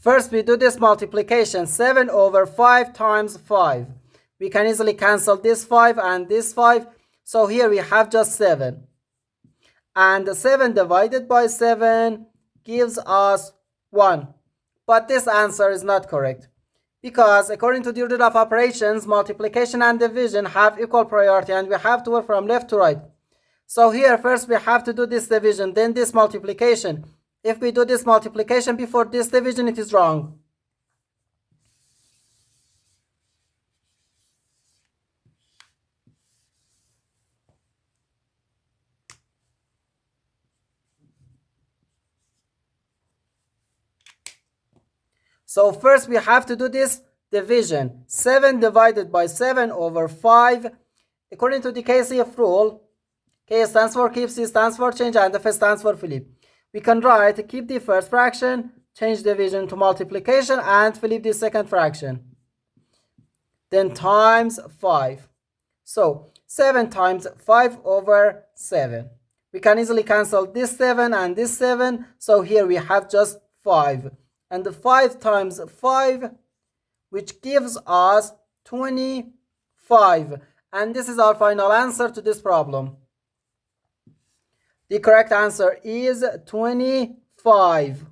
First, we do this multiplication. 7 over 5 times 5. We can easily cancel this 5 and this 5. So here we have just 7. And 7 divided by 7 gives us 1. But this answer is not correct, because according to the order of operations, multiplication and division have equal priority, and we have to work from left to right. So here first we have to do this division, then this multiplication. If we do this multiplication before this division, it is wrong. So first we have to do this division. 7 divided by 7 over 5. According to the KCF rule, K stands for keep, C stands for change, and F stands for flip. We can write keep the first fraction, change division to multiplication, and flip the second fraction. Then times 5. So 7 times 5 over 7. We can easily cancel this 7 and this 7. So here we have just 5. And the 5 times 5, which gives us 25. And this is our final answer to this problem. The correct answer is 25.